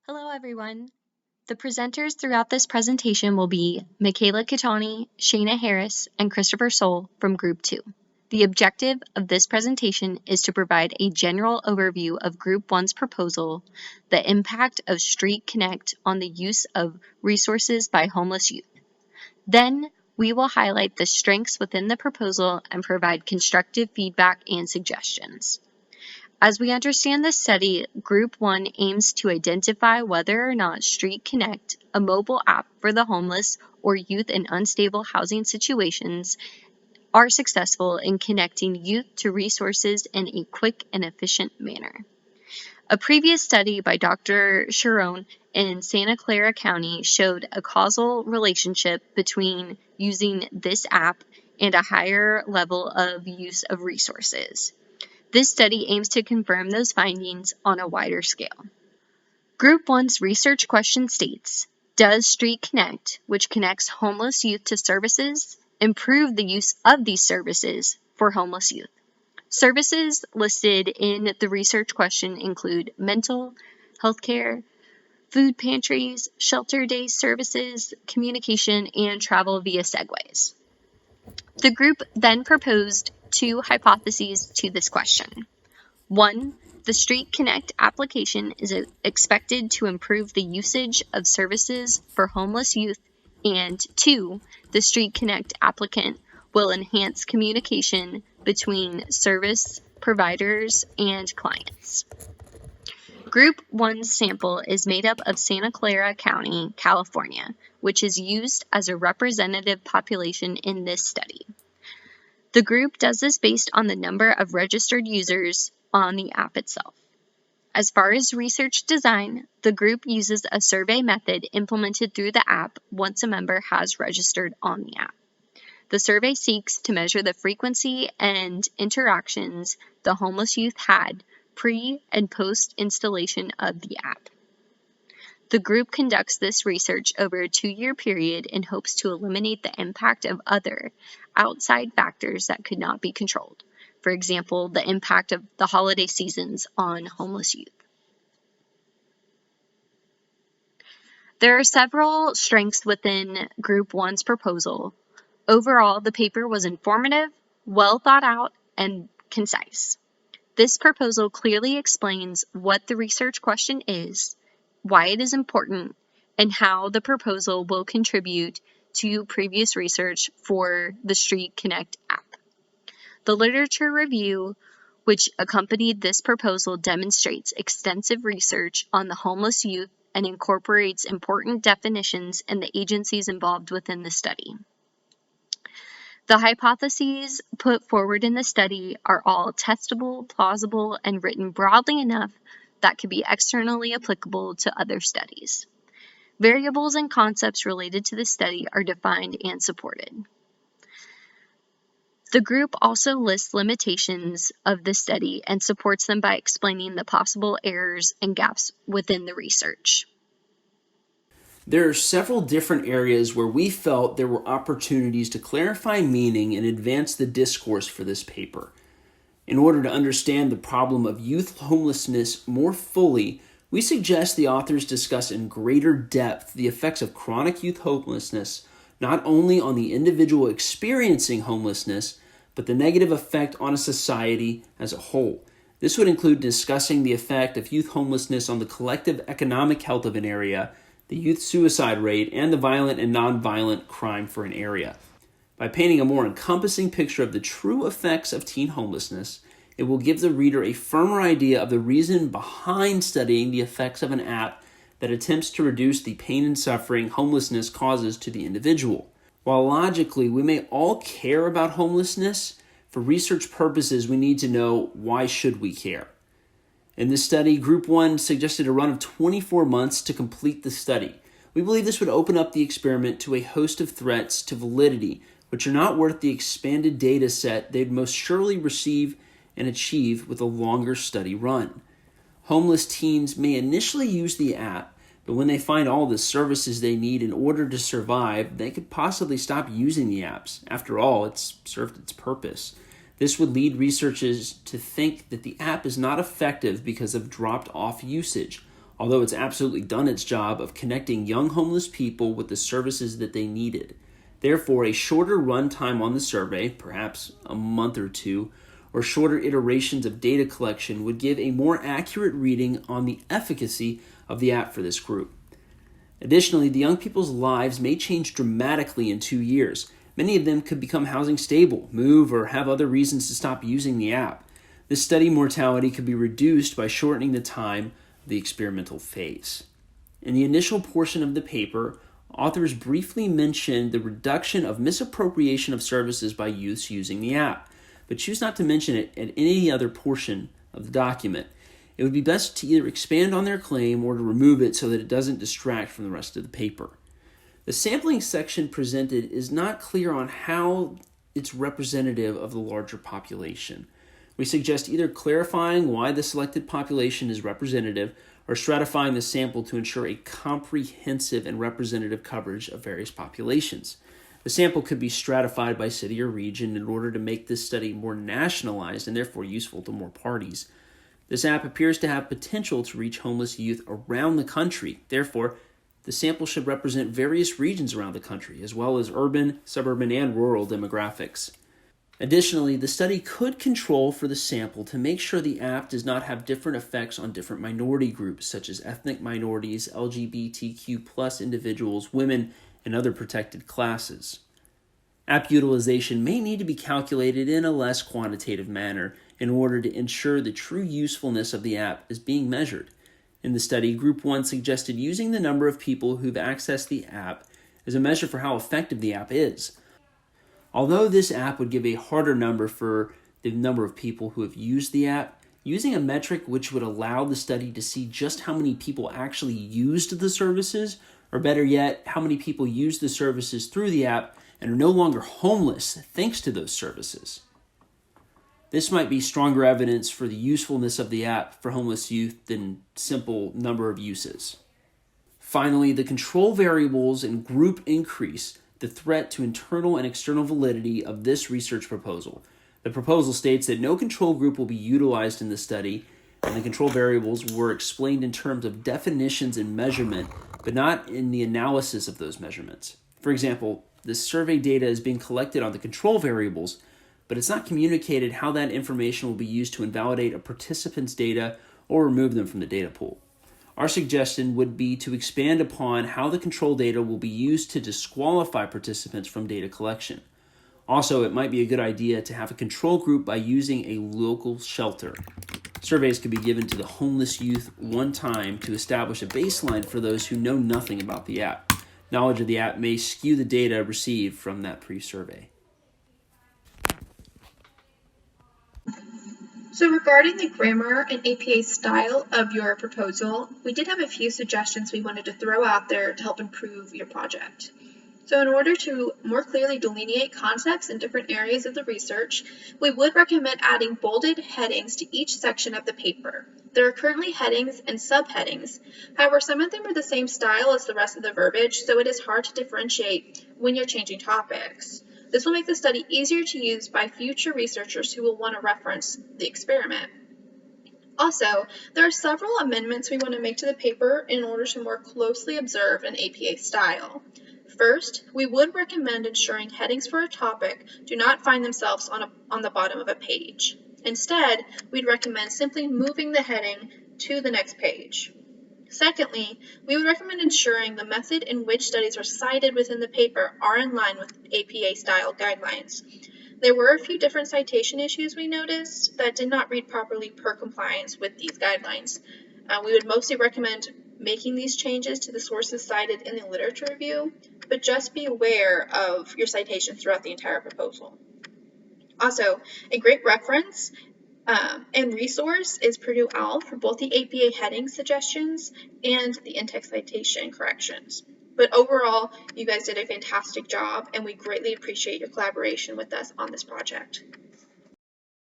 Hello, everyone. The presenters throughout this presentation will be Michaela Catani, Shayna Harris, and Christopher Soul from Group 2. The objective of this presentation is to provide a general overview of Group 1's proposal, the impact of Street Connect on the use of resources by homeless youth. Then, we will highlight the strengths within the proposal and provide constructive feedback and suggestions. As we understand this study, Group 1 aims to identify whether or not Street Connect, a mobile app for the homeless or youth in unstable housing situations, are successful in connecting youth to resources in a quick and efficient manner. A previous study by Dr. Sharon in Santa Clara County showed a causal relationship between using this app and a higher level of use of resources. This study aims to confirm those findings on a wider scale. Group 1's research question states, does Street Connect, which connects homeless youth to services, improve the use of these services for homeless youth? Services listed in the research question include mental, healthcare, food pantries, shelter day services, communication, and travel via Segways. The group then proposed two hypotheses to this question. One, the Street Connect application is expected to improve the usage of services for homeless youth, and two, the Street Connect applicant will enhance communication between service providers and clients. Group 1's sample is made up of Santa Clara County, California, which is used as a representative population in this study. The group does this based on the number of registered users on the app itself. As far as research design, the group uses a survey method implemented through the app once a member has registered on the app. The survey seeks to measure the frequency and interactions the homeless youth had pre and post installation of the app. The group conducts this research over a 2-year period in hopes to eliminate the impact of other outside factors that could not be controlled. For example, the impact of the holiday seasons on homeless youth. There are several strengths within Group 1's proposal. Overall, the paper was informative, well thought out, and concise. This proposal clearly explains what the research question is, why it is important, and how the proposal will contribute to previous research for the Street Connect app. The literature review which accompanied this proposal demonstrates extensive research on the homeless youth and incorporates important definitions and the agencies involved within the study. The hypotheses put forward in the study are all testable, plausible, and written broadly enough that could be externally applicable to other studies. Variables and concepts related to the study are defined and supported. The group also lists limitations of the study and supports them by explaining the possible errors and gaps within the research. There are several different areas where we felt there were opportunities to clarify meaning and advance the discourse for this paper. In order to understand the problem of youth homelessness more fully, we suggest the authors discuss in greater depth the effects of chronic youth homelessness, not only on the individual experiencing homelessness, but the negative effect on a society as a whole. This would include discussing the effect of youth homelessness on the collective economic health of an area, the youth suicide rate, and the violent and nonviolent crime for an area. By painting a more encompassing picture of the true effects of teen homelessness, it will give the reader a firmer idea of the reason behind studying the effects of an app that attempts to reduce the pain and suffering homelessness causes to the individual. While logically we may all care about homelessness, for research purposes we need to know why should we care. In this study, Group 1 suggested a run of 24 months to complete the study. We believe this would open up the experiment to a host of threats to validity, which are not worth the expanded data set they'd most surely receive and achieve with a longer study run. Homeless teens may initially use the app, but when they find all the services they need in order to survive, they could possibly stop using the apps. After all, it's served its purpose. This would lead researchers to think that the app is not effective because of dropped-off usage. although it's absolutely done its job of connecting young homeless people with the services that they needed. Therefore, a shorter run time on the survey, perhaps a month or two, or shorter iterations of data collection would give a more accurate reading on the efficacy of the app for this group. Additionally, the young people's lives may change dramatically in 2 years. Many of them could become housing stable, move, or have other reasons to stop using the app. This study mortality could be reduced by shortening the time of the experimental phase. In the initial portion of the paper, authors briefly mentioned the reduction of misappropriation of services by youths using the app, but choose not to mention it at any other portion of the document. It would be best to either expand on their claim or to remove it so that it doesn't distract from the rest of the paper. The sampling section presented is not clear on how it's representative of the larger population. We suggest either clarifying why the selected population is representative or stratifying the sample to ensure a comprehensive and representative coverage of various populations. The sample could be stratified by city or region in order to make this study more nationalized and therefore useful to more parties. This app appears to have potential to reach homeless youth around the country. Therefore, the sample should represent various regions around the country, as well as urban, suburban, and rural demographics. Additionally, the study could control for the sample to make sure the app does not have different effects on different minority groups, such as ethnic minorities, LGBTQ+ individuals, women, and other protected classes. App utilization may need to be calculated in a less quantitative manner in order to ensure the true usefulness of the app is being measured. In the study, Group 1 suggested using the number of people who've accessed the app as a measure for how effective the app is. Although this app would give a harder number for the number of people who have used the app, using a metric which would allow the study to see just how many people actually used the services, or better yet, how many people used the services through the app and are no longer homeless thanks to those services. This might be stronger evidence for the usefulness of the app for homeless youth than simple number of uses. Finally, the control variables and group increase the threat to internal and external validity of this research proposal. The proposal states that no control group will be utilized in the study, and the control variables were explained in terms of definitions and measurement, but not in the analysis of those measurements. For example, the survey data is being collected on the control variables, but it's not communicated how that information will be used to invalidate a participant's data or remove them from the data pool. Our suggestion would be to expand upon how the control data will be used to disqualify participants from data collection. Also, it might be a good idea to have a control group by using a local shelter. Surveys could be given to the homeless youth one time to establish a baseline for those who know nothing about the app. Knowledge of the app may skew the data received from that pre-survey. So regarding the grammar and APA style of your proposal, we did have a few suggestions we wanted to throw out there to help improve your project. So in order to more clearly delineate concepts in different areas of the research, we would recommend adding bolded headings to each section of the paper. There are currently headings and subheadings. However, some of them are the same style as the rest of the verbiage, so it is hard to differentiate when you're changing topics. This will make the study easier to use by future researchers who will want to reference the experiment. Also, there are several amendments we want to make to the paper in order to more closely observe an APA style. First, we would recommend ensuring headings for a topic do not find themselves on the bottom of a page. Instead, we'd recommend simply moving the heading to the next page. Secondly, we would recommend ensuring the method in which studies are cited within the paper are in line with APA-style guidelines. There were a few different citation issues we noticed that did not read properly per compliance with these guidelines. We would mostly recommend making these changes to the sources cited in the literature review, but just be aware of your citations throughout the entire proposal. Also, a great reference and resource is Purdue OWL for both the APA heading suggestions and the in-text citation corrections. But overall, you guys did a fantastic job, and we greatly appreciate your collaboration with us on this project.